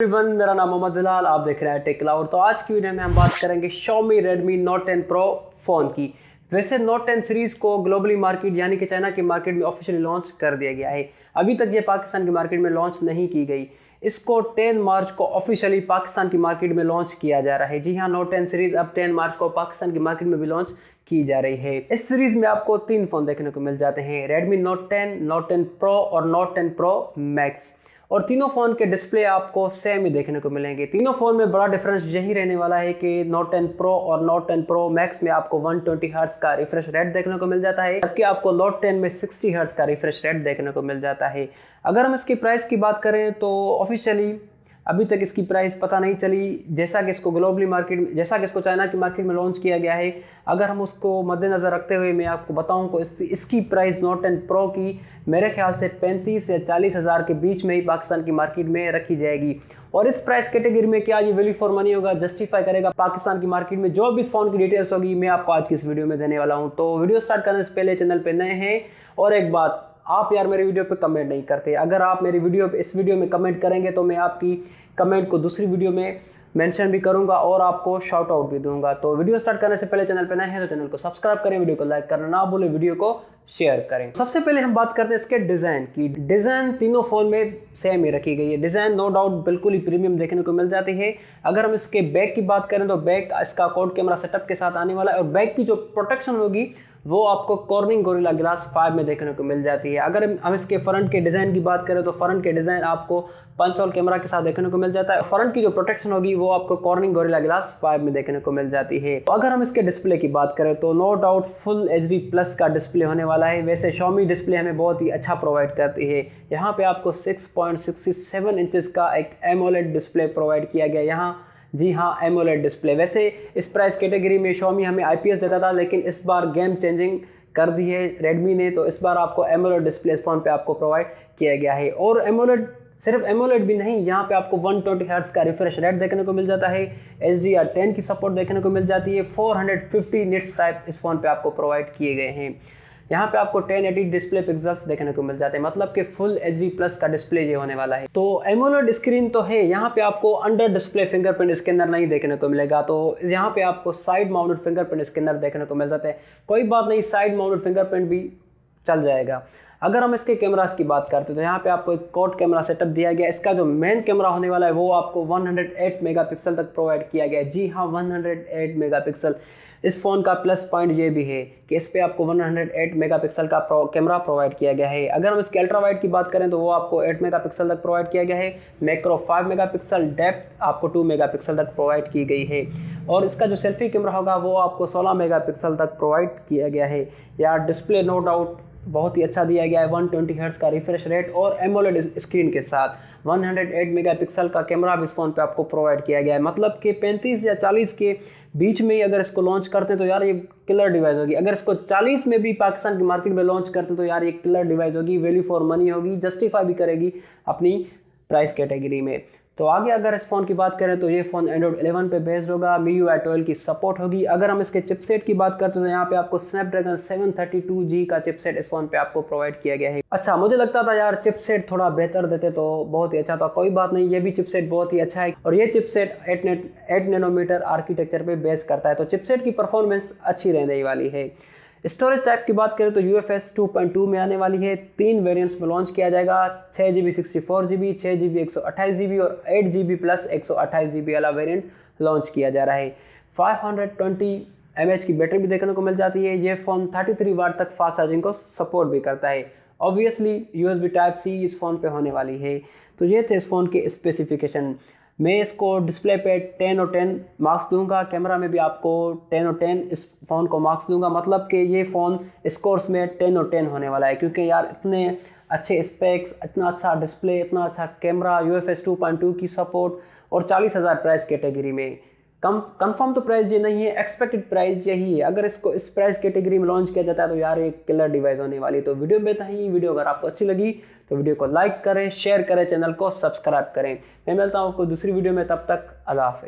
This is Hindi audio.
एवरीवन, मेरा नाम मोहम्मद बिलाल, आप देख रहे हैं टेक क्लाउड। तो आज की वीडियो में हम बात करेंगे Xiaomi Redmi Note 10 Pro phone की। वैसे Note 10 सीरीज़ को ग्लोबली मार्केट यानी कि चाइना की मार्केट में ऑफिशियली लॉन्च कर दिया गया है। अभी तक ये पाकिस्तान की मार्केट में लॉन्च नहीं की गई। इसको 10 मार्च को ऑफिशियली पाकिस्तान की मार्केट में लॉन्च किया जा रहा है। जी हाँ, Note 10 सीरीज़ अब 10 मार्च को पाकिस्तान की मार्केट में भी लॉन्च की जा रही है। इस सीरीज़ में आपको 3 फ़ोन देखने को मिल जाते हैं, Redmi Note 10, Note 10 Pro और Note 10 Pro Max। और तीनों फ़ोन के डिस्प्ले आपको सेम ही देखने को मिलेंगे। तीनों फ़ोन में बड़ा डिफरेंस यही रहने वाला है कि Note 10 Pro और Note 10 Pro Max में आपको 120 हर्ट्ज का रिफ्रेश रेट देखने को मिल जाता है, जबकि आपको Note 10 में 60 हर्ट्ज का रिफ्रेश रेट देखने को मिल जाता है। अगर हम इसकी प्राइस की बात करें तो ऑफिशियली अभी तक इसकी प्राइस पता नहीं चली, जैसा कि इसको ग्लोबली मार्केट में, जैसा कि इसको चाइना की मार्केट में लॉन्च किया गया है। अगर हम उसको मद्देनज़र रखते हुए मैं आपको बताऊं तो इसकी प्राइस Note 10 Pro की मेरे ख्याल से 35 या 40 हज़ार के बीच में ही पाकिस्तान की मार्केट में रखी जाएगी। और इस प्राइस कैटेगरी में क्या ये वैल्यू फॉर मनी होगा, जस्टिफाई करेगा पाकिस्तान की मार्केट में? जो भी इस फ़ोन की डिटेल्स होगी मैं आपको आज की इस वीडियो में देने वाला हूँ। तो वीडियो स्टार्ट करने से पहले चैनल पर नए हैं, और एक बात, आप यार मेरे वीडियो पे कमेंट नहीं करते। अगर आप मेरी इस वीडियो में कमेंट करेंगे तो मैं आपकी कमेंट को दूसरी वीडियो में मेंशन भी करूंगा और आपको शाउट आउट भी दूंगा। तो वीडियो स्टार्ट करने से पहले चैनल पे नए हैं तो चैनल को सब्सक्राइब करें, वीडियो को लाइक करना ना भूलें, वीडियो को शेयर करें। सबसे पहले हम बात करते हैं इसके डिज़ाइन की। डिज़ाइन तीनों फ़ोन में सेम ही रखी गई है। डिज़ाइन नो डाउट बिल्कुल ही प्रीमियम देखने को मिल जाती है। अगर हम इसके बैक की बात करें तो बैक इसका क्वाड कैमरा सेटअप के साथ आने वाला है, और बैक की जो प्रोटेक्शन होगी वो आपको कॉर्निंग गोरिल्ला ग्लास 5 में देखने को मिल जाती है। अगर हम इसके फ्रंट के डिज़ाइन की बात करें तो फ्रंट के डिज़ाइन आपको पंच होल कैमरा के साथ देखने को मिल जाता है। फ्रंट की जो प्रोटेक्शन होगी वो आपको कॉर्निंग गोरिल्ला ग्लास 5 में देखने को मिल जाती है। तो अगर हम इसके डिस्प्ले की बात करें तो no doubt full HD plus का डिस्प्ले होने वाला है। वैसे Xiaomi डिस्प्ले हमें बहुत ही अच्छा प्रोवाइड करती है। यहाँ पे आपको 6.67 इंचेस का एक AMOLED डिस्प्ले प्रोवाइड किया गया। यहाँ जी हाँ, AMOLED डिस्प्ले। वैसे इस प्राइस कैटेगरी में Xiaomi हमें IPS देता था, लेकिन इस बार गेम चेंजिंग कर दी है Redmi ने, तो इस बार आपको AMOLED डिस्प्ले इस फोन पे आपको प्रोवाइड किया गया है। और AMOLED सिर्फ AMOLED भी नहीं, यहाँ पे आपको 120 हर्ट्ज का रिफ्रेश रेट देखने को मिल जाता है, HDR10 की सपोर्ट देखने को मिल जाती है, 450 निट्स टाइप इस फोन पे आपको प्रोवाइड किए गए हैं। यहाँ पे आपको 1080 डिस्प्ले पिक्सल्स देखने को मिल जाते हैं, मतलब कि फुल HD प्लस का डिस्प्ले ये होने वाला है। तो AMOLED स्क्रीन तो है, यहाँ पे आपको अंडर डिस्प्ले फिंगरप्रिंट स्कैनर नहीं देखने को मिलेगा। तो यहाँ पे आपको साइड माउंटेड फिंगरप्रिंट स्कैनर देखने को मिल जाते हैं। कोई बात नहीं, साइड माउंटेड फिंगरप्रिंट भी चल जाएगा। अगर हम इसके कैमरास की बात करते हैं तो यहाँ पे आपको एक क्वाड कैमरा सेटअप दिया गया। इसका जो मेन कैमरा होने वाला है वो आपको 108 मेगापिक्सल तक प्रोवाइड किया गया है। जी हाँ, 108 मेगापिक्सल। इस फ़ोन का प्लस पॉइंट ये भी है कि इस पे आपको 108 मेगापिक्सल का कैमरा प्रोवाइड किया गया है। अगर हम इसके अल्ट्रा वाइड की बात करें तो वो आपको 8 मेगापिक्सल तक प्रोवाइड किया गया है, मैक्रो 5 मेगापिक्सल, डेप्थ आपको 2 मेगापिक्सल तक प्रोवाइड की गई है। और इसका जो सेल्फी कैमरा होगा वो आपको 16 मेगापिक्सल तक प्रोवाइड किया गया है। यार डिस्प्ले नो डाउट बहुत ही अच्छा दिया गया है, 120 हर्ट्ज का रिफ्रेश रेट और AMOLED स्क्रीन के साथ 108 मेगापिक्सल का कैमरा भी इस फ़ोन पे आपको प्रोवाइड किया गया है। मतलब कि 35 या 40 के बीच में ही अगर इसको लॉन्च करते हैं तो यार ये किलर डिवाइस होगी। अगर इसको 40 में भी पाकिस्तान की मार्केट में लॉन्च करते हैं तो यार ये किलर डिवाइस होगी, वैल्यू फॉर मनी होगी, जस्टिफाई भी करेगी अपनी प्राइस कैटेगरी में। तो आगे अगर इस फ़ोन की बात करें तो ये फ़ोन Android 11 पे बेस्ड होगा, MIUI 12 की सपोर्ट होगी। अगर हम इसके चिपसेट की बात करते हैं तो यहाँ पे आपको स्नैपड्रैगन 732G का चिपसेट इस फ़ोन पे आपको प्रोवाइड किया गया है। अच्छा, मुझे लगता था यार चिपसेट थोड़ा बेहतर देते तो बहुत ही अच्छा था। कोई बात नहीं, ये भी चिपसेट बहुत ही अच्छा है और ये चिपसेट 8 नैनोमीटर आर्किटेक्चर पे बेस करता है, तो चिपसेट की परफॉर्मेंस अच्छी रहने वाली है। स्टोरेज टाइप की बात करें तो UFS 2.2 में आने वाली है। 3 वेरिएंट्स में लॉन्च किया जाएगा, 6GB 64GB, 6GB 128GB और 8GB प्लस 128GB वाला वेरिएंट लॉन्च किया जा रहा है। 520 mAh की बैटरी भी देखने को मिल जाती है। ये फ़ोन 33 वाट तक फास्ट चार्जिंग को सपोर्ट भी करता है। ऑब्वियसली USB Type-C इस फ़ोन पे होने वाली है। तो ये थे इस फ़ोन के स्पेसिफिकेशन। मैं इसको डिस्प्ले पे 10 और 10 मार्क्स दूंगा, कैमरा में भी आपको 10 और 10 इस फ़ोन को मार्क्स दूंगा। मतलब कि ये फ़ोन स्कोर्स में 10 और 10 होने वाला है, क्योंकि यार इतने अच्छे स्पेक्स, इतना अच्छा डिस्प्ले, इतना अच्छा कैमरा, UFS 2.2 की सपोर्ट और 40,000 प्राइस कैटेगरी में। कंफर्म तो प्राइस ये नहीं है, एक्सपेक्टेड प्राइस यही है। अगर इसको इस प्राइस कैटेगरी में लॉन्च किया जाता है तो यार एक किलर डिवाइस होने वाली। तो वीडियो में ही वीडियो अगर आपको अच्छी लगी तो वीडियो को लाइक करें, शेयर करें, चैनल को सब्सक्राइब करें। मैं मिलता हूँ आपको दूसरी वीडियो में, तब तक अल्लाह हाफ़िज़।